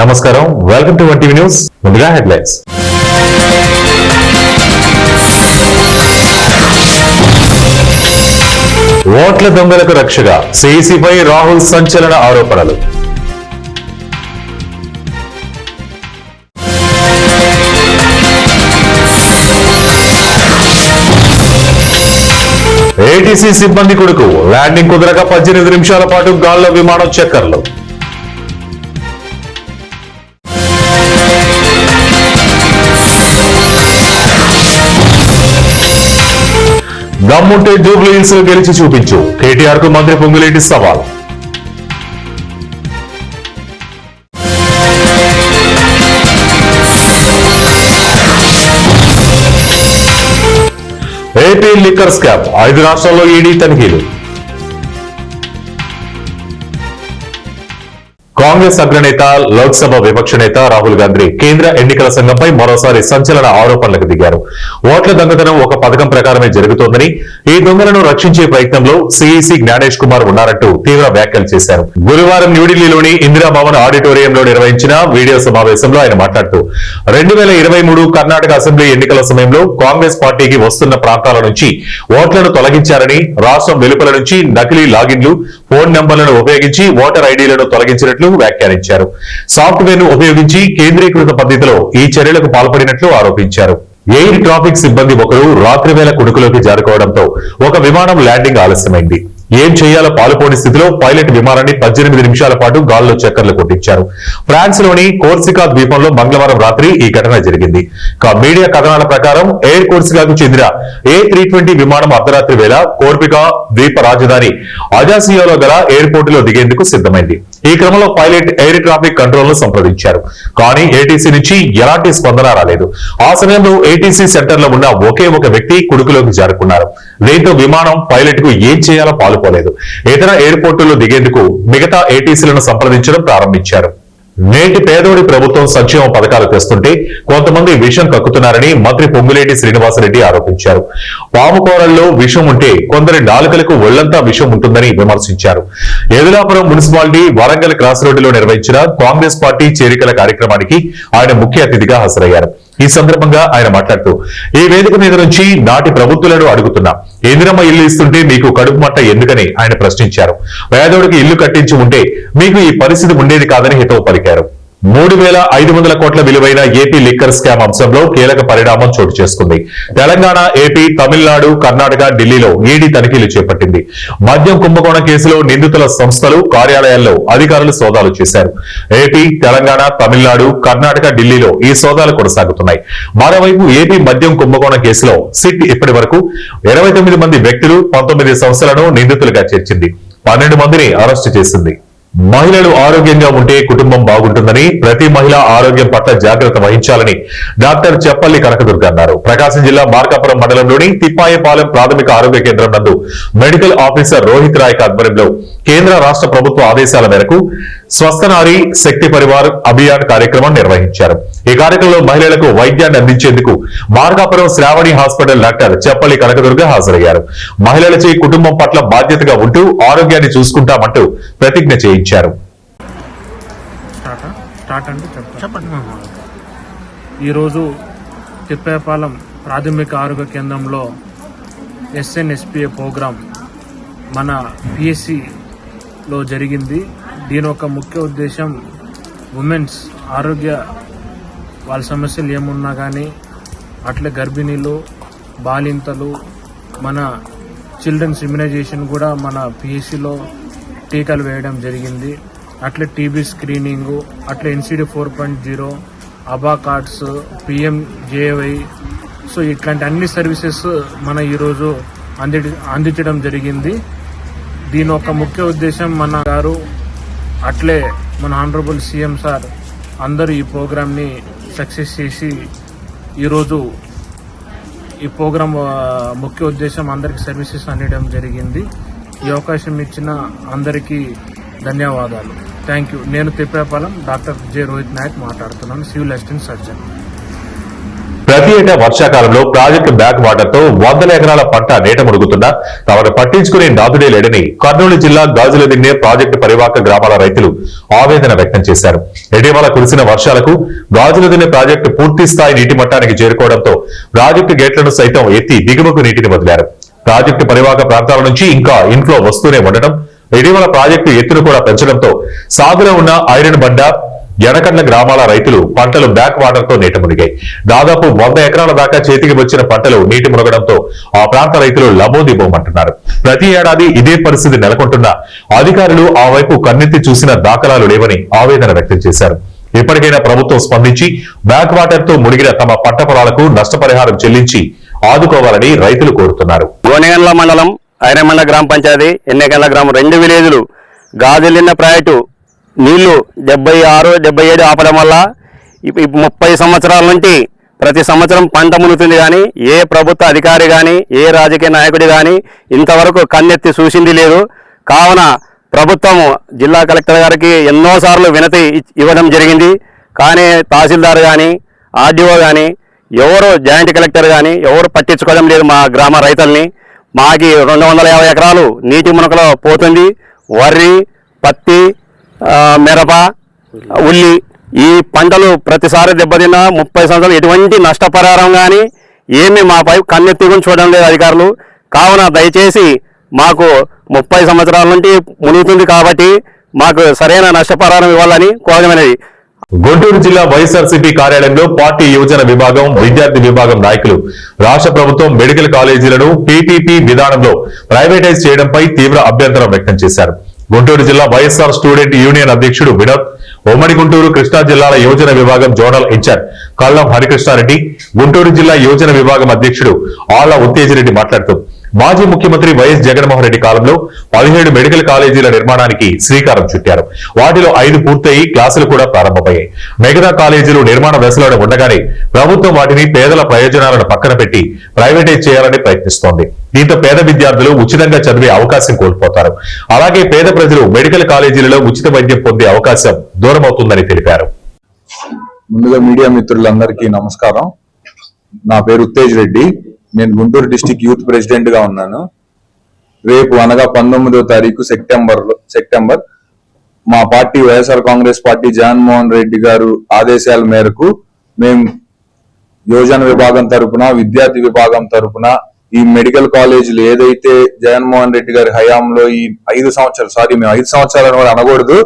నమస్కారం, welcome to one TV news. ముందుగా headlines. ఓట్ల దొంగలకు రక్షగా సిఈసిపై రాహుల్ సంచలన ఆరోపణలు. ఏటీసీ సిబ్బంది కొడుకు ల్యాండింగ్ కుదరక 18 నిమిషాల పాటు గాల్లో విమానం చక్కర్లు. దమ్ముంటే జూబ్లీ హిల్స్ లో గెలిచి చూపించు, కేటీఆర్ కు మంత్రి పొంగులేటి సవాల్. ఏపీ లిక్కర్ స్కామ్, 5 రాష్ట్రాల్లో ఈడీ తనిఖీలు. కాంగ్రెస్ అగ్రనేత, లోక్సభ విపక్ష నేత రాహుల్ గాంధీ కేంద్ర ఎన్నికల సంఘంపై మరోసారి సంచలన ఆరోపణలకు దిగారు. ఓట్ల దొంగతనం ఒక పథకం ప్రకారమే జరుగుతోందని, ఈ దొంగలను రక్షించే ప్రయత్నంలో సిఈసి జ్ఞానేష్ కుమార్ ఉన్నారంటూ తీవ్ర వ్యాఖ్యలు చేశారు. గురువారం న్యూఢిల్లీలోని ఇందిరా భవన్ ఆడిటోరియంలో నిర్వహించిన వీడియో సమావేశంలో ఆయన మాట్లాడుతూ 2023 కర్ణాటక అసెంబ్లీ ఎన్నికల సమయంలో కాంగ్రెస్ పార్టీకి వస్తున్న ప్రాంతాల నుంచి ఓట్లను తొలగించారని, రాష్ట్రం వెలుపల నుంచి నకిలీ లాగిన్లు, ఫోన్ నంబర్లను ఉపయోగించి ఓటర్ ఐడీలను తొలగించినట్లు వ్యాఖ్యానించారు. సాఫ్ట్వేర్ ను ఉపయోగించి కేంద్రీకృత పద్ధతిలో ఈ చర్యలకు పాల్పడినట్లు ఆరోపించారు. ఎయిర్ ట్రాఫిక్ సిబ్బంది ఒకరు రాత్రివేళ కుడుకులోకి జారుకోవడంతో ఒక విమానం ల్యాండింగ్ ఆలస్యమైంది. ఏం చేయాలో పాలుపోని స్థితిలో పైలట్ విమానాన్ని 18 నిమిషాల పాటు గాల్లో చక్కర్లు కొట్టించారు. ఫ్రాన్స్ లోని కోర్సికా ద్వీపంలో మంగళవారం రాత్రి ఈ ఘటన జరిగింది. మీడియా కథనాల ప్రకారం ఎయిర్ కోర్సికాకు చెందిన A320 విమానం అర్ధరాత్రి వేళ కోర్సికా ద్వీప రాజధాని అజాసియాలో గల ఎయిర్పోర్ట్ లో దిగేందుకు సిద్ధమైంది. ఈ క్రమంలో పైలట్ ఎయిర్ ట్రాఫిక్ కంట్రోల్ ను సంప్రదించారు. కానీ ఏటీసీ నుంచి ఎలాంటి స్పందన రాలేదు. ఆ సమయంలో ఏటీసీ సెంటర్ లో ఉన్న ఒకే ఒక వ్యక్తి కుడుకులోకి జారుకున్నారు. దీంతో విమానం పైలట్ కు ఏం చేయాలో పాలుపోలేదు. ఇతర ఎయిర్పోర్టుల్లో దిగేందుకు మిగతా ఏటీసీలను సంప్రదించడం ప్రారంభించారు. నేటి పేదోడి ప్రభుత్వం సంక్షేమ పథకాలు తెస్తుంటే కొంతమంది విషం కక్కుతున్నారని మంత్రి పొంగులేటి శ్రీనివాసరెడ్డి ఆరోపించారు. పాముకోరల్లో విషం ఉంటే కొందరి నాలుకలకు ఒళ్లంతా విషం ఉంటుందని విమర్శించారు. ఎదులాపురం మున్సిపాలిటీ వరంగల్ క్రాస్ రోడ్డులో నిర్వహించిన కాంగ్రెస్ పార్టీ చేరికల కార్యక్రమానికి ఆయన ముఖ్య అతిథిగా హాజరయ్యారు. ఈ సందర్భంగా ఆయన మాట్లాడుతూ, ఈ వేదిక మీద నుంచి నాటి ప్రభుత్వాలను అడుగుతున్నా, ఇందిరమ్మ ఇల్లు ఇస్తుంటే మీకు కడుపు మంట ఎందుకని ఆయన ప్రశ్నించారు. పేదోడికి ఇల్లు కట్టించి ఉంటే మీకు ఈ పరిస్థితి ఉండేది కాదని హితవు పలికారు. 3,500 కోట్ల విలువైన ఏపీ లిక్కర్ స్కామ్ అంశంలో కీలక పరిణామం చోటు చేసుకుంది. తెలంగాణ, ఏపీ, తమిళనాడు, కర్ణాటక, ఢిల్లీలో ఈడీ తనిఖీలు చేపట్టింది. మద్యం కుంభకోణం కేసులో నిందితుల సంస్థలు, కార్యాలయాల్లో అధికారులు సోదాలు చేశారు. ఏపీ, తెలంగాణ, తమిళనాడు, కర్ణాటక, ఢిల్లీలో ఈ సోదాలు కొనసాగుతున్నాయి. మరోవైపు ఏపీ మద్యం కుంభకోణం కేసులో సిట్ ఇప్పటి వరకు 29 మంది వ్యక్తులు, 19 సంస్థలను నిందితులుగా చేర్చింది. 12 మందిని అరెస్టు చేసింది. మహిళలు ఆరోగ్యంగా ఉంటే కుటుంబం బాగుంటుందని, ప్రతి మహిళ ఆరోగ్యం పట్ల జాగ్రత్త వహించాలని డాక్టర్ చెప్పల్లి కనకదుర్గ అన్నారు. ప్రకాశం జిల్లా మార్కాపురం మండలంలోని తిప్పాయపాలెం ప్రాథమిక ఆరోగ్య కేంద్రం నందు మెడికల్ ఆఫీసర్ రోహిత్ రాయ్ ఆధ్వర్యంలో కేంద్ర రాష్ట్ర ప్రభుత్వ ఆదేశాల మేరకు స్వస్థనారి శక్తి పరివార్ అభియాన్ కార్యక్రమం నిర్వహించారు. ఈ కార్యక్రమంలో మహిళలకు వైద్యాన్ని అందించేందుకు మార్కాపురం శ్రావణి హాస్పిటల్ డాక్టర్ చెప్పల్లి కనకదుర్గ హాజరయ్యారు. మహిళలచే కుటుంబం పట్ల బాధ్యతగా ఉంటూ ఆరోగ్యాన్ని చూసుకుంటామంటూ ప్రతిజ్ఞ చేయించారు. ఈరోజు తిప్పేపాలెం ప్రాథమిక ఆరోగ్య కేంద్రంలో SNSPA ప్రోగ్రాం మన PSCలో జరిగింది. దీని ఒక ముఖ్య ఉద్దేశం ఉమెన్స్ ఆరోగ్య వాళ్ళ సమస్యలు ఏమున్నా కానీ, అట్లే గర్భిణీలు, బాలింతలు, మన చిల్డ్రన్స్ ఇమ్యునైజేషన్ కూడా మన PSCలో టీకాలు వేయడం జరిగింది. అట్లే టీబీ స్క్రీనింగు, అట్లే NCD 4.0, అబా కార్డ్స్, PMJY, సో ఇట్లాంటి అన్ని సర్వీసెస్ మన ఈరోజు అందించడం జరిగింది. దీని ఒక ముఖ్య ఉద్దేశం మన గారు, అట్లే మన ఆనరబుల్ CM సార్ అందరూ ఈ ప్రోగ్రామ్ని సక్సెస్ చేసి ఈరోజు ఈ ప్రోగ్రాం ముఖ్య ఉద్దేశం అందరికీ సర్వీసెస్ అందించడం జరిగింది. ఈ అవకాశం ఇచ్చిన అందరికీ ధన్యవాదాలు. Thank you. నేను తిప్పేపాలెం డాక్టర్ J. రోహిత్ నాయక్ మాట్లాడుతున్నాను, సివిల్ అసిస్టెంట్ సర్జన్. ప్రతి ఏటా వర్షాకాలంలో ప్రాజెక్టు బ్యాక్ వాటర్ తో వందల ఎకరాల పంట నీట మునుగుతున్నా తమను పట్టించుకునే నాదుడే లేడని కర్నూలు జిల్లా గాజుల దిన్నే ప్రాజెక్టు పరివాహక గ్రామాల రైతులు ఆవేదన వ్యక్తం చేశారు. ఇటీవల కురిసిన వర్షాలకు గాజుల దిన్నె ప్రాజెక్టు పూర్తి స్థాయి నీటి మట్టానికి చేరుకోవడంతో ప్రాజెక్టు గేట్లను సైతం ఎత్తి దిగువకు నీటిని వదిలారు. ప్రాజెక్టు పరివాహక ప్రాంతాల నుంచి ఇంకా ఇన్ఫ్లో వస్తూనే ఉండటం, ఇటీవల ప్రాజెక్టు ఎత్తును కూడా పెంచడంతో సాగులో ఉన్న ఐరన్ బండ, ఎడకండ్ల గ్రామాల రైతులు పంటలు బ్యాక్ వాటర్ తో నీట మునిగాయి. దాదాపు 100 ఎకరాల దాకా చేతికి వచ్చిన పంటలు నీటి మునగడంతో ఆ ప్రాంత రైతులు లబోదిబోమంటున్నారు. ప్రతి ఏడాది ఇదే పరిస్థితి నెలకొంటున్న అధికారులు ఆ వైపు కన్నెత్తి చూసిన దాఖలాలు లేవని ఆవేదన వ్యక్తం చేశారు. ఇప్పటికైనా ప్రభుత్వం స్పందించి బ్యాక్ వాటర్ తో మునిగిన తమ పంట పొలాలకు నష్టపరిహారం చెల్లించి ఆదుకోవాలని రైతులు కోరుతున్నారు. గోనెగండ్ల మండలం ఐరమండ గ్రామ పంచాయతీ, ఎన్నెగండ్ల గ్రామం 2 విలేజ్లు గాజులిన్న ప్రాజెక్టు నీళ్లు 76, 77 ఆపడం వల్ల 30 సంవత్సరాల నుండి ప్రతి సంవత్సరం పంట మునుగుతుంది. కానీ ఏ ప్రభుత్వ అధికారి కానీ ఏ రాజకీయ నాయకుడి కానీ ఇంతవరకు కన్నెత్తి చూసింది లేదు. కావున ప్రభుత్వము జిల్లా కలెక్టర్ గారికి ఎన్నోసార్లు వినతి ఇవ్వడం జరిగింది. కానీ తహసీల్దార్ కానీ ఆర్డీఓ కానీ ఎవరు, జాయింట్ కలెక్టర్ కానీ ఎవరు పట్టించుకోవడం లేదు మా గ్రామ రైతుల్ని. మాకి 250 ఎకరాలు నీటి మునకలో పోతుంది. వరి, పత్తి, మిరప, ఉల్లి ఈ పంటలు ప్రతిసారి దెబ్బతిన్నా 30 సంవత్సరాలు ఎటువంటి నష్టపరిహారం కానీ ఏమి మాపై కన్నెత్తి చూడడం లేదు అధికారులు. కావున దయచేసి మాకు 30 సంవత్సరాల నుండి మునుగుతుంది కాబట్టి మాకు సరైన నష్టపరిహారం ఇవ్వాలని కోరడమైనది. గుంటూరు జిల్లా వైఎస్ఆర్సీపీ కార్యాలయంలో పార్టీ యువజన విభాగం, విద్యార్థి విభాగం నాయకులు రాష్ట్ర ప్రభుత్వం మెడికల్ కాలేజీలను పీపీపీ విధానంలో ప్రైవేటైజ్ చేయడంపై తీవ్ర అభ్యంతరం వ్యక్తం చేశారు. గుంటూరు జిల్లా వైఎస్ఆర్ స్టూడెంట్ యూనియన్ అధ్యక్షుడు వినోద్, ఉమ్మడి గుంటూరు, కృష్ణా జిల్లాల యువజన విభాగం జోనల్ ఇన్ఛార్జ్ కల్లం హరికృష్ణారెడ్డి, గుంటూరు జిల్లా యువజన విభాగం అధ్యక్షుడు ఆళ్ల ఉత్తేజిరెడ్డి మాట్లాడుతూ మాజీ ముఖ్యమంత్రి వైఎస్ జగన్మోహన్ రెడ్డి కాలంలో 17 మెడికల్ కాలేజీల నిర్మాణానికి శ్రీకారం చుట్టారు. వాటిలో 5 పూర్తయి క్లాసులు కూడా ప్రారంభమయ్యాయి. మిగతా కాలేజీలు నిర్మాణ దశలో ఉండగానే ప్రభుత్వం వాటిని పేదల ప్రయోజనాలను పక్కన పెట్టి ప్రైవేటైజ్ చేయాలని ప్రయత్నిస్తోంది. దీంతో పేద విద్యార్థులు ఉచితంగా చదివే అవకాశం కోల్పోతారు. అలాగే పేద ప్రజలు మెడికల్ కాలేజీలలో ఉచిత వైద్యం పొందే అవకాశం దూరమవుతుందని తెలిపారు. ముందుగా మీడియా మిత్రులందరికీ నమస్కారం. నా పేరు ఉత్తేజ్ రెడ్డి. నేను గుంటూరు డిస్టిక్ యూత్ ప్రెసిడెంట్ గా ఉన్నాను. రేపు అనగా 19వ తారీఖు సెప్టెంబర్ మా పార్టీ వైఎస్ఆర్ కాంగ్రెస్ పార్టీ జగన్మోహన్ రెడ్డి గారు ఆదేశాల మేరకు మేము యువజన విభాగం తరపున, విద్యార్థి విభాగం తరపున ఈ మెడికల్ కాలేజీలు ఏదైతే జగన్మోహన్ రెడ్డి గారి హయాంలో ఈ 5 సంవత్సరాలు, మేము 5 సంవత్సరాలను కూడా అనకూడదు,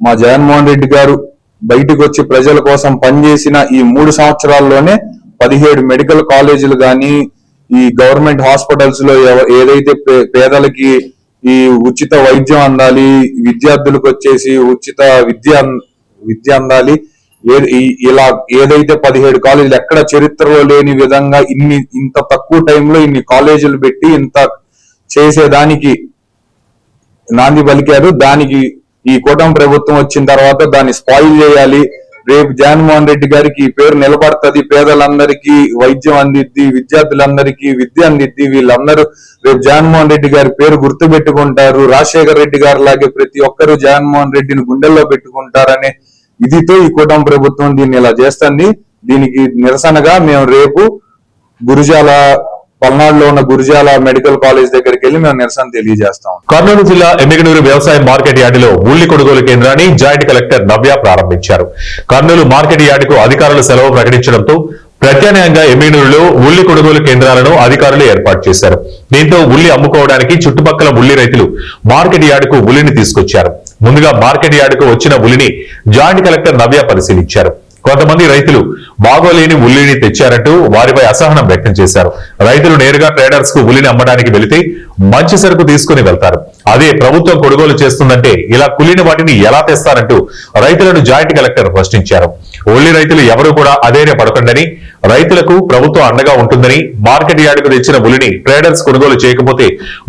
మా జగన్మోహన్ రెడ్డి గారు బయటకు వచ్చి ప్రజల కోసం పనిచేసిన ఈ 3 సంవత్సరాల్లోనే 17 మెడికల్ కాలేజీలు కానీ, ఈ గవర్నమెంట్ హాస్పిటల్స్ లో ఏదైతే పేదలకి ఈ ఉచిత వైద్యం అందాలి, విద్యార్థులకు వచ్చేసి ఉచిత విద్య అందాలి, ఇలా ఏదైతే 17 కాలేజీలు ఎక్కడ చరిత్రలో లేని విధంగా ఇంత తక్కువ టైంలో ఇన్ని కాలేజీలు పెట్టి ఇంత చేసేదానికి నాంది పలికారు. దానికి ఈ కూటమి ప్రభుత్వం వచ్చిన తర్వాత దాన్ని స్పాయిల్ చేయాలి. రేపు జగన్మోహన్ రెడ్డి గారికి ఈ పేరు నిలబడుతుంది, పేదలందరికీ వైద్యం అందిద్ది, విద్యార్థులందరికీ విద్య అందిద్ది, వీళ్ళందరూ రేపు జగన్మోహన్ రెడ్డి గారి పేరు గుర్తు పెట్టుకుంటారు. రాజశేఖర రెడ్డి గారి లాగే ప్రతి ఒక్కరూ జగన్మోహన్ రెడ్డిని గుండెల్లో పెట్టుకుంటారనే ఇదితో ఈ కూటమి ప్రభుత్వం దీన్ని ఇలా చేస్తుంది. దీనికి నిరసనగా మేము రేపు పల్నాడులో ఉన్న గురిజాల మెడికల్ కాలేజ్ దగ్గరికి వెళ్లి మేము నిరసన తెలియజేస్తాం. కర్నూలు జిల్లా ఎమ్మిగనూరు వ్యవసాయ మార్కెట్ యార్డులో ఉల్లి కొనుగోలు కేంద్రాన్ని జాయింట్ కలెక్టర్ నవ్య ప్రారంభించారు. కర్నూలు మార్కెట్ యార్డుకు అధికారులు సెలవు ప్రకటించడంతో ప్రత్యామ్నాయంగా ఎమ్మిగనూరులో ఉల్లి కొనుగోలు కేంద్రాలను అధికారులు ఏర్పాటు చేశారు. దీంతో ఉల్లి అమ్ముకోవడానికి చుట్టుపక్కల ఉల్లి రైతులు మార్కెట్ యార్డుకు ఉల్లిని తీసుకొచ్చారు. ముందుగా మార్కెట్ యార్డుకు వచ్చిన ఉల్లిని జాయింట్ కలెక్టర్ నవ్య పరిశీలించారు. కొంతమంది రైతులు బాగోలేని ఉల్లిని తెచ్చారంటూ వారిపై అసహనం వ్యక్తం చేశారు. రైతులు నేరుగా ట్రేడర్స్ కు ఉల్లిని అమ్మడానికి వెళితే మంచి సరుకు తీసుకుని వెళ్తారు. అదే ప్రభుత్వం కొనుగోలు చేస్తుందంటే ఇలా కులిన వాటిని ఎలా తెస్తారంటూ రైతులను జాయింట్ కలెక్టర్ ప్రశ్నించారు. ఉల్లి రైతులు ఎవరు కూడా అధైర్య పడకండని, రైతులకు ప్రభుత్వం అండగా ఉంటుందని, మార్కెట్ యార్డుకు తెచ్చిన ఉల్లిని ట్రేడర్స్ కొనుగోలు చేయకపోతే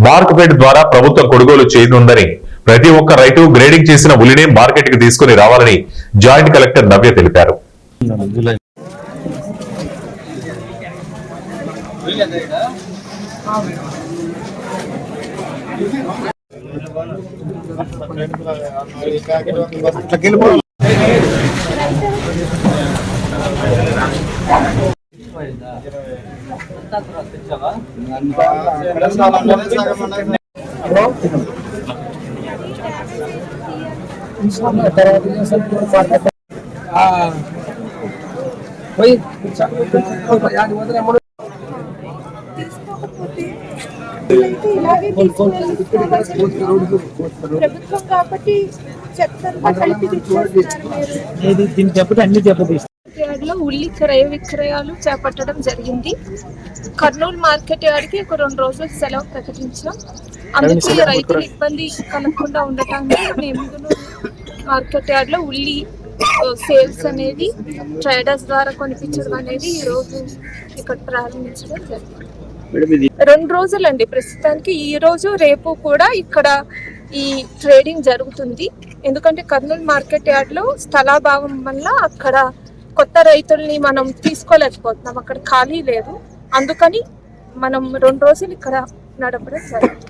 మార్కెట్ ద్వారా ప్రభుత్వం కొనుగోలు చేయనుందని, ప్రతి ఒక్క రైతు గ్రేడింగ్ చేసిన ఉల్లిని మార్కెట్ కి తీసుకుని రావాలని జాయింట్ కలెక్టర్ నవ్య తెలిపారు. ప్రభుత్వం కాబట్టి చెత్తంతా కలిపి యార్డ్లో ఉల్లి క్రయ విక్రయాలు చేపట్టడం జరిగింది. కర్నూలు మార్కెట్ యార్డ్కి ఒక 2 రోజులు సెలవు ప్రకటించాం. అందుకే రైతులు ఇబ్బంది కలగకుండా ఉండటానికి మేము మార్కెట్ యార్డ్లో ఉల్లి సేల్స్ అనేది ట్రేడర్స్ ద్వారా కొనిపించడం అనేది ఈ రోజు ఇక్కడ ప్రారంభించడం జరిగింది. 2 రోజులండి ప్రస్తుతానికి. ఈ రోజు రేపు కూడా ఇక్కడ ఈ ట్రేడింగ్ జరుగుతుంది. ఎందుకంటే కర్నూలు మార్కెట్ యార్డ్లో స్థలాభావం వల్ల అక్కడ కొత్త రైతుల్ని మనం తీసుకోలేకపోతున్నాం, అక్కడ ఖాళీ లేదు. అందుకని మనం 2 రోజులు ఇక్కడ నడపడం జరుగుతుంది.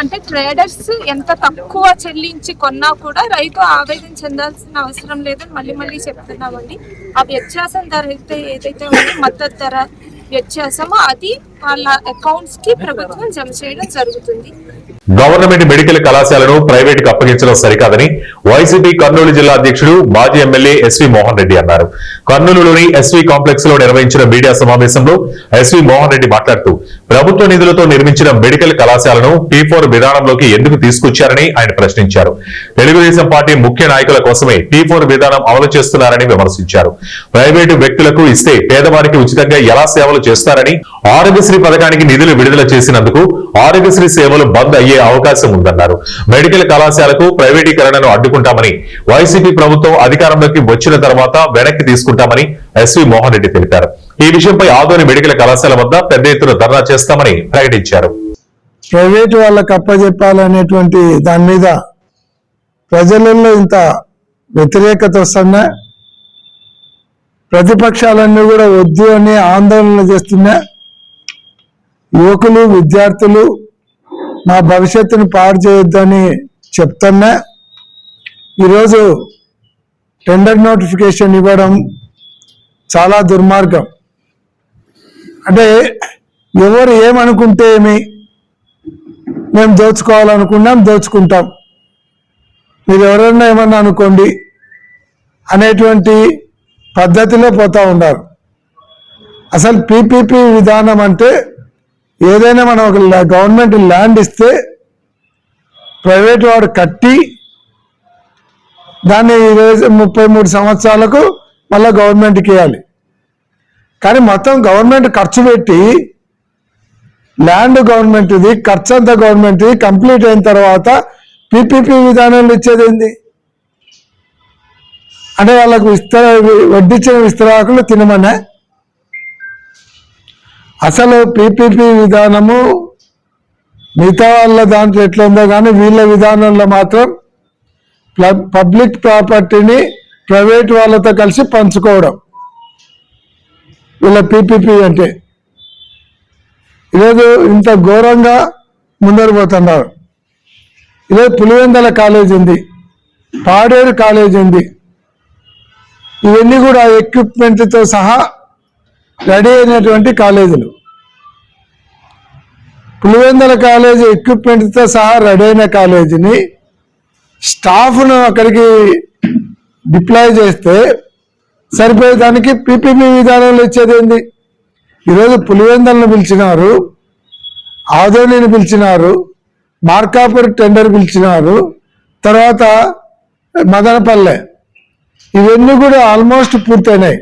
అంటే ట్రేడర్స్ ఎంత తక్కువ చెల్లించి కొన్నా కూడా రైతు ఆవేదన చెందాల్సిన అవసరం లేదని మళ్ళీ చెప్తున్నామండి. ఆ వ్యత్యాసం ధర అయితే ఏదైతే ఉందో మద్దతు ధర వ్యత్యాసమో అది వాళ్ళ అకౌంట్స్ కి ప్రభుత్వం జమ చేయడం జరుగుతుంది. గవర్నమెంట్ మెడికల్ కళాశాలను ప్రైవేట్ కు అప్పగించడం సరికాదని వైసీపీ కర్నూలు జిల్లా అధ్యక్షుడు మాజీ ఎమ్మెల్యే ఎస్వి మోహన్ రెడ్డి అన్నారు. కర్నూలులోని ఎస్వి కాంప్లెక్స్ లో నిర్వహించిన మీడియా సమావేశంలో ఎస్వి మోహన్ రెడ్డి మాట్లాడుతూ ప్రభుత్వ నిధులతో నిర్మించిన మెడికల్ కళాశాలను T4 విధానంలోకి ఎందుకు తీసుకొచ్చారని ఆయన ప్రశ్నించారు. తెలుగుదేశం పార్టీ ముఖ్య నాయకుల కోసమే T4 విధానం అమలు చేస్తున్నారని విమర్శించారు. ప్రైవేటు వ్యక్తులకు ఇస్తే పేదవారికి ఉచితంగా ఎలా సేవలు చేస్తారని, ఆరోగ్యశ్రీ పథకానికి నిధులు విడుదల చేసినందుకు ఆరోగ్యశ్రీ సేవలు బంద్ అయ్యే అవకాశం ఉందన్నారు. మెడికల్ కళాశాలకు ప్రైవేటీకరణను అడ్డుకుంటామని, వైసీపీ ప్రభుత్వం అధికారంలోకి వచ్చిన తర్వాత వెనక్కి తీసుకుంటామని ఎస్వి మోహన్ రెడ్డి తెలిపారు. ఈ విషయంపై ఆదోని మెడికల్ కళాశాల వద్ద పెద్ద ఎత్తున ధర్నా చేస్తామని ప్రకటించారు. ప్రైవేటు వాళ్ళకి అప్పచెప్పాలనేటువంటి దాని మీద ప్రజలలో ఇంత వ్యతిరేకత వస్తున్నా, ప్రతిపక్షాలన్నీ కూడా వద్దు అని ఆందోళన చేస్తున్నా, యువకులు విద్యార్థులు మా భవిష్యత్తును పాడు చేయొద్దని చెప్తున్నా, ఈరోజు టెండర్ నోటిఫికేషన్ ఇవ్వడం చాలా దుర్మార్గం. అంటే ఎవరు ఏమనుకుంటే ఏమి, మేము దోచుకోవాలనుకున్నాం దోచుకుంటాం, మీరు ఎవరన్నా ఏమన్నా అనుకోండి అనేటువంటి పద్ధతిలో పోతా ఉన్నారు. అసలు పీపీపీ విధానం అంటే ఏదైనా మనం ఒక గవర్నమెంట్ ల్యాండ్ ఇస్తే ప్రైవేట్ వాడు కట్టి దాన్ని 33 సంవత్సరాలకు మళ్ళీ గవర్నమెంట్కి ఇవ్వాలి. కానీ మొత్తం గవర్నమెంట్ ఖర్చు పెట్టి ల్యాండ్ గవర్నమెంట్ది, ఖర్చు అంతా గవర్నమెంట్ది, కంప్లీట్ అయిన తర్వాత పీపీపీ విధానంలో ఇచ్చేది ఏంది అంటే వాళ్ళకు వడ్డించిన విస్తరాకులు తినమనే. అసలు పీపీపీ విధానము మిగతా వాళ్ళ దాంట్లో ఎట్లా ఉందో కానీ వీళ్ళ విధానంలో మాత్రం పబ్లిక్ ప్రాపర్టీని ప్రైవేట్ వాళ్ళతో కలిసి పంచుకోవడం వీళ్ళ పీపీపీ అంటే. ఈరోజు ఇంత ఘోరంగా ముందరు పోతున్నారు. ఈరోజు పులివెందల కాలేజ్ ఉంది, పాడేరు కాలేజ్ ఉంది, ఇవన్నీ కూడా ఎక్విప్మెంట్తో సహా రెడీ అయినటువంటి కాలేజీలు. పులివెందల కాలేజీ ఎక్విప్మెంట్తో సహా రెడీ అయిన కాలేజీని స్టాఫ్ను అక్కడికి డిప్లాయ్ చేస్తే సరిపోయేదానికి పీపీపీ విధానంలో ఇచ్చేది ఏంది? ఈరోజు పులివెందలను పిలిచినారు, ఆదోనిని పిలిచినారు, మార్కాపూర్ టెండర్ పిలిచినారు, తర్వాత మదనపల్లె, ఇవన్నీ కూడా ఆల్మోస్ట్ పూర్తయినాయి.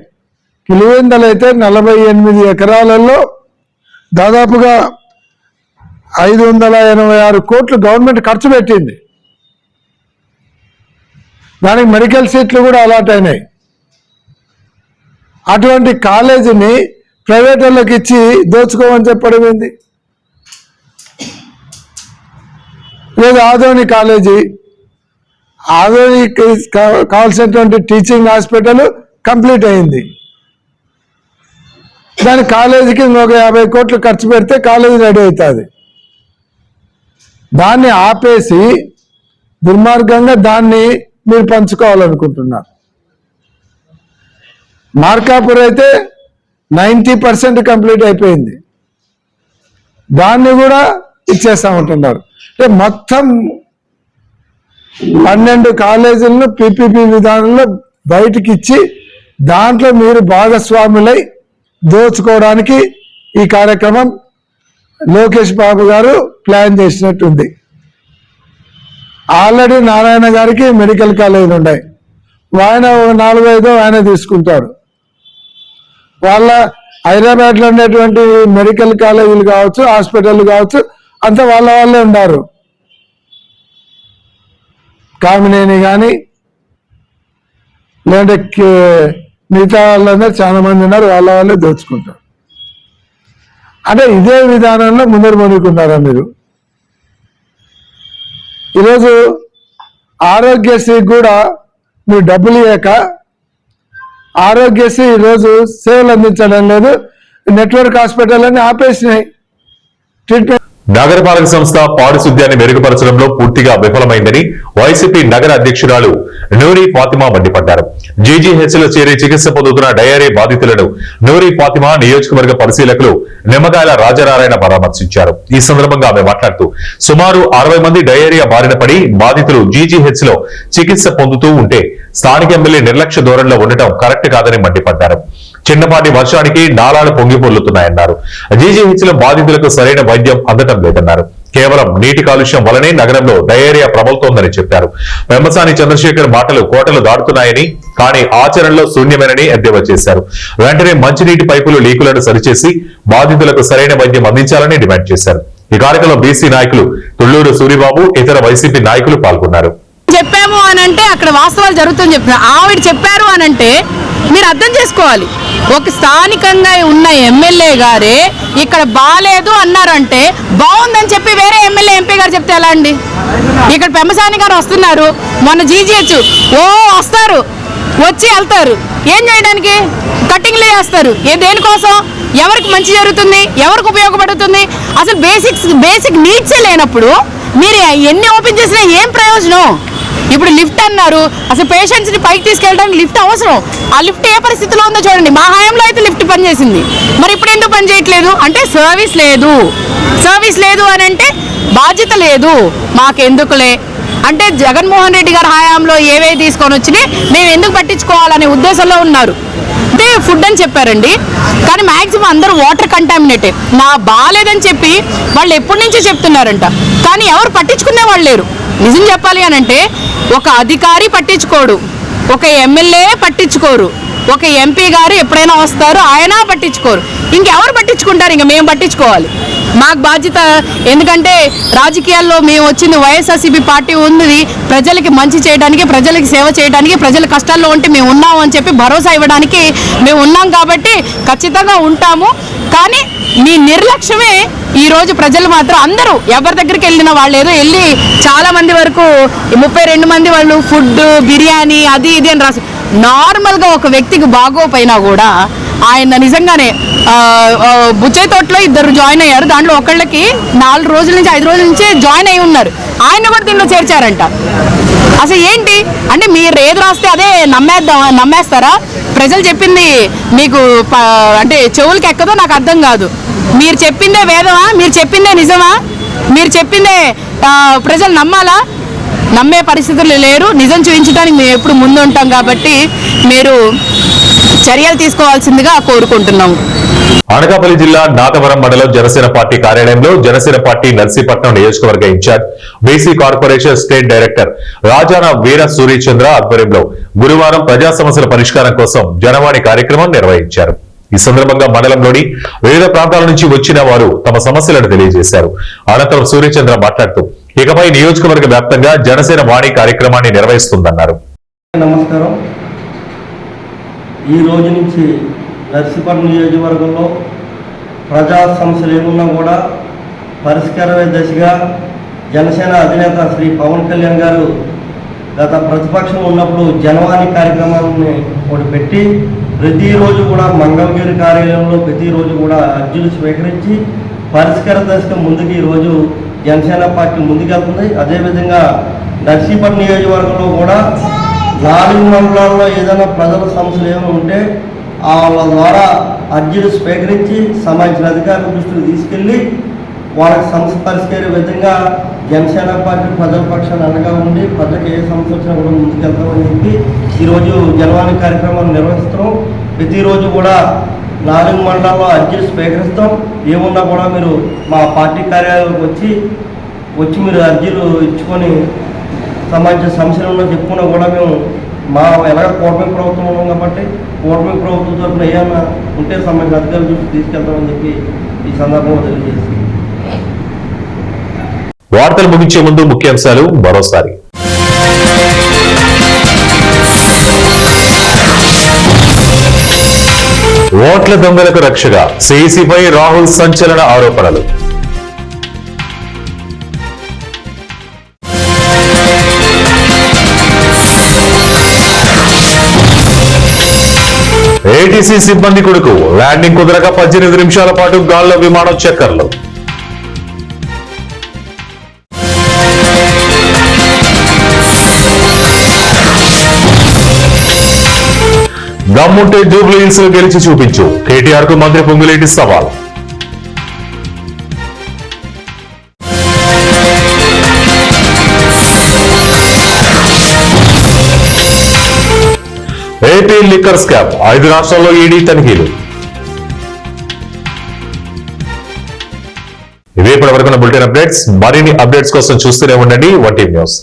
పులివెందలు అయితే 48 ఎకరాలలో దాదాపుగా 586 కోట్లు గవర్నమెంట్ ఖర్చు పెట్టింది. దానికి మెడికల్ సీట్లు కూడా అలాట్ అయినాయి. అటువంటి కాలేజీని ప్రైవేట్ వాళ్ళకి ఇచ్చి దోచుకోమని చెప్పడం ఏంది? లేదు ఆదోని కాలేజీ, ఆదోనికి కావాల్సినటువంటి టీచింగ్ హాస్పిటల్ కంప్లీట్ అయింది, దాని కాలేజీకి ఇంకొక 50 కోట్లు ఖర్చు పెడితే కాలేజీ రెడీ అవుతుంది. దాన్ని ఆపేసి దుర్మార్గంగా దాన్ని మీరు పంచుకోవాలనుకుంటున్నారు. మార్కాపూర్ అయితే 90% కంప్లీట్ అయిపోయింది, దాన్ని కూడా ఇచ్చేస్తా ఉంటున్నారు. అంటే మొత్తం 12 కాలేజీలను పిపిపి విధానంలో బయటికి ఇచ్చి దాంట్లో మీరు భాగస్వాములై దోచుకోవడానికి ఈ కార్యక్రమం లోకేష్ బాబు గారు ప్లాన్ చేసినట్టుంది. ఆల్రెడీ నారాయణ గారికి మెడికల్ కాలేజీలు ఉన్నాయి, ఆయన 4-5 ఆయన తీసుకుంటాడు. వాళ్ళ హైదరాబాద్లో ఉండేటువంటి మెడికల్ కాలేజీలు కావచ్చు, హాస్పిటల్ కావచ్చు, అంతా వాళ్ళే ఉన్నారు. కామినేని కానీ లేదంటే మిగతా వాళ్ళందరూ చాలా మంది ఉన్నారు, వాళ్ళే దోచుకుంటారు. అంటే ఇదే విధానంలో ముందరు మొదలుకున్నారా మీరు? ఈరోజు ఆరోగ్యశ్రీ కూడా మీరు డబ్బులు ఇవ్వక ఆరోగ్యశ్రీ ఈరోజు సేవలు అందించడం లేదు. నెట్వర్క్ హాస్పిటల్ అని ఆపేసినాయి ట్రీట్మెంట్. నగరపాలక సంస్థ పారిశుద్ధ్యాన్ని మెరుగుపరచడంలో పూర్తిగా విఫలమైందని వైసీపీ నగర అధ్యక్షురాలు నూరి ఫాతిమా మండిపడ్డారు. జీజీహెచ్లో చేరి చికిత్స పొందుతున్న డయేరియా బాధితులను నూరి ఫాతిమా నియోజకవర్గ పరిశీలకులు నిమ్మకాయల రాజనారాయణ పరామర్శించారు. ఈ సందర్భంగా ఆమె మాట్లాడుతూ సుమారు 60 మంది డయేరియా బారిన పడి బాధితులు జీజీహెచ్ లో చికిత్స పొందుతూ ఉంటే స్థానిక ఎమ్మెల్యే నిర్లక్ష్య ధోరణిలో ఉండటం కరెక్ట్ కాదని మండిపడ్డారు. చిన్నపాటి వర్షానికి నాలాలు పొంగి పొర్లుతున్నాయన్నారు. జీజీహెచ్ లో బాధితులకు సరైన వైద్యం అందటం లేదన్నారు. కేవలం నీటి కాలుష్యం వలనే నగరంలో డయేరియా ప్రబలుతోందని చెప్పారు. పెమ్మసాని చంద్రశేఖర్ మాటలు కోటలు దాటుతున్నాయని, కానీ ఆచరణలో శూన్యమేనని ఎద్దేవా చేశారు. వెంటనే మంచినీటి పైపులు లీకులను సరిచేసి బాధితులకు సరైన వైద్యం అందించాలని డిమాండ్ చేశారు. ఈ కార్యక్రమంలో బీసీ నాయకులు తుళ్లూరు సూరిబాబు, ఇతర వైసీపీ నాయకులు పాల్గొన్నారు. చెప్పాము అనంటే అక్కడ వాస్తవాలు జరుగుతుందని చెప్తున్నారు. ఆవిడ చెప్పారు అనంటే మీరు అర్థం చేసుకోవాలి. ఒక స్థానికంగా ఉన్న ఎమ్మెల్యే గారే ఇక్కడ బాలేదు అన్నారంటే బాగుందని చెప్పి వేరే ఎమ్మెల్యే ఎంపీ గారు చెప్తే ఎలా అండి? ఇక్కడ పెమ్మసాని గారు వస్తున్నారు, మొన్న జీజీహెచ్ వస్తారు, వచ్చి వెళ్తారు. ఏం చేయడానికి? కటింగ్లు వేస్తారు. దేనికోసం? ఎవరికి మంచి జరుగుతుంది, ఎవరికి ఉపయోగపడుతుంది? అసలు బేసిక్ నీడ్సే లేనప్పుడు మీరు ఎన్ని ఓపెన్ చేసినా ఏం ప్రయోజనం? ఇప్పుడు లిఫ్ట్ అన్నారు, అసలు పేషెంట్స్ని పైకి తీసుకెళ్ళడానికి లిఫ్ట్ అవసరం. ఆ లిఫ్ట్ ఏ పరిస్థితిలో ఉందో చూడండి. మా హయాంలో అయితే లిఫ్ట్ పనిచేసింది, మరి ఇప్పుడు ఎందుకు పని చేయట్లేదు? అంటే సర్వీస్ లేదు అని అంటే బాధ్యత లేదు, మాకెందుకులే అంటే జగన్మోహన్ రెడ్డి గారి హయాంలో ఏవే తీసుకొని వచ్చినాయి మేము ఎందుకు పట్టించుకోవాలనే ఉద్దేశంలో ఉన్నారు. అంటే ఫుడ్ అని చెప్పారండి, కానీ మ్యాక్సిమం అందరూ వాటర్ కంటామినేటెడ్. బాగాలేదని చెప్పి వాళ్ళు ఎప్పటి నుంచో చెప్తున్నారంట, కానీ ఎవరు పట్టించుకునే వాళ్ళు లేరు. నిజం చెప్పాలి అని అంటే ఒక అధికారి పట్టించుకోడు, ఒక ఎమ్మెల్యే పట్టించుకోరు, ఒక ఎంపీ గారు ఎప్పుడైనా వస్తారు ఆయన పట్టించుకోరు. ఇంకెవరు పట్టించుకుంటారు? ఇంకా మేము పట్టించుకోవాలి, మాకు బాధ్యత. ఎందుకంటే రాజకీయాల్లో మేము వచ్చింది వైఎస్ఆర్సీపీ పార్టీ ఉంది ప్రజలకి మంచి చేయడానికి, ప్రజలకి సేవ చేయడానికి, ప్రజల కష్టాల్లో ఉంటే మేము ఉన్నాము అని చెప్పి భరోసా ఇవ్వడానికి మేము ఉన్నాం. కాబట్టి ఖచ్చితంగా ఉంటాము. కానీ మీ నిర్లక్ష్యమే ఈరోజు ప్రజలు మాత్రం అందరూ ఎవరి దగ్గరికి వెళ్ళిన వాళ్ళు ఏదో వెళ్ళి చాలా మంది వరకు 32 మంది వాళ్ళు ఫుడ్ బిర్యానీ అది ఇది అని రాసి, నార్మల్గా ఒక వ్యక్తికి బాగోపోయినా కూడా ఆయన నిజంగానే బుచ్చయ్య తోటలో 2 జాయిన్ అయ్యారు. దాంట్లో ఒకళ్ళకి 4 రోజుల నుంచి 5 రోజుల నుంచి జాయిన్ అయి ఉన్నారు, ఆయన కూడా దీనిలో చేర్చారంట. అసలు ఏంటి అంటే మీరు ఏది రాస్తే అదే నమ్మేస్తారా? ప్రజలు చెప్పింది మీకు అంటే చెవులకి ఎక్కదో నాకు అర్థం కాదు. మీరు చెప్పిందే వేదమా? మీరు చెప్పిందే నిజమా? మీరు చెప్పిందే ప్రజలు నమ్మాలా? నమ్మే పరిస్థితులు లేరు. నిజం చూపించడానికి మేము ఎప్పుడు ముందు ఉంటాం. కాబట్టి మీరు చర్యలు తీసుకోవాల్సిందిగా కోరుకుంటున్నాము. అనకాపల్లి జిల్లా నాగవరం మండలం జనసేన పార్టీ కార్యాలయంలో జనసేన పార్టీ నర్సీపట్నం నియోజకవర్గ in-charge BC corporation state director Rajana Veera Suryachandra ఆధ్వర్యంలో గురువారం ప్రజా సమస్యల పరిష్కారం కోసం జనవాణి కార్యక్రమం నిర్వహించారు. ఈ సందర్భంగా మండలంలోని వివిధ ప్రాంతాల నుంచి వచ్చిన వారు తమ సమస్యలను తెలియజేశారు. అనంతరం సూర్యచంద్ర మాట్లాడుతూ ఇకపై నియోజకవర్గ వ్యాప్తంగా జనసేన వాణి కార్యక్రమాన్ని నిర్వహిస్తుందన్నారు. నమస్కారం. ఈ రోజు నుంచి నర్సీపట్నం నియోజకవర్గంలో ప్రజా సమస్యలు ఏమున్నా కూడా పరిష్కారమే దశగా జనసేన అధినేత శ్రీ పవన్ కళ్యాణ్ గారు గత ప్రతిపక్షం ఉన్నప్పుడు జనవాణి కార్యక్రమాన్ని ఒకటి పెట్టి ప్రతిరోజు కూడా మంగళగిరి కార్యాలయంలో ప్రతిరోజు కూడా అర్జీలు స్వీకరించి పరిష్కార దశగా ముందుకు ఈరోజు జనసేన పార్టీ ముందుకెళ్తుంది. అదేవిధంగా నర్సీపట్నం నియోజకవర్గంలో కూడా 4 మండలాల్లో ఏదైనా ప్రజల సమస్యలు ఏమైనా ఉంటే వాళ్ళ ద్వారా అర్జీలు స్వీకరించి సంబంధించిన అధికారుల దృష్టికి తీసుకెళ్ళి వాళ్ళకి సమస్య పరిష్కరించే విధంగా జనసేన పార్టీ ప్రజల పక్షాన్ని అండగా ఉండి ప్రజలకు ఏ సమస్య వచ్చినా కూడా ముందుకెళ్తామని చెప్పి ఈరోజు జనవాణి కార్యక్రమాన్ని నిర్వహిస్తాం. ప్రతిరోజు కూడా 4 మండలాల్లో అర్జీలు స్వీకరిస్తాం. ఏమున్నా కూడా మీరు మా పార్టీ కార్యాలయాలకు వచ్చి మీరు అర్జీలు ఇచ్చుకొని సంబంధించిన సమస్యలు ఉన్నా చెప్పుకున్నా కూడా మేము మా ఎలాగ కూటమి ప్రభుత్వం ఉన్నాం కాబట్టి కూటమి ప్రభుత్వం తరఫున ఏమన్నా ఉంటే సంబంధించిన అధికారులు చూసి తీసుకెళ్తామని చెప్పి ఈ సందర్భంగా తెలియజేస్తుంది. వార్తలు ముగించే ముందు ముఖ్యాంశాలు మరోసారి. ఓట్ల దొంగలకు రక్షగా సిఈసిపై రాహుల్ సంచలన ఆరోపణలు. ఏటీసీ సిబ్బంది కొడుకు ల్యాండింగ్ కుదరక 18 నిమిషాల పాటు గాల్లో విమానం చక్కర్లు. దమ్ముంటే జూబ్లీ హిల్స్ లో గెలిచి చూపించు, కేటీఆర్ కు మంత్రి పొంగులేటి సవాల్. ఏపీ లిక్కర్ స్కామ్ 5 రాష్ట్రాల్లో ఈడీ తనిఖీలు. ఇవే ఇప్పటి వరకు బులెటిన్ అప్డేట్స్. మరిన్ని అప్డేట్స్ కోసం చూస్తూనే ఉండండి ONE టీవీ న్యూస్.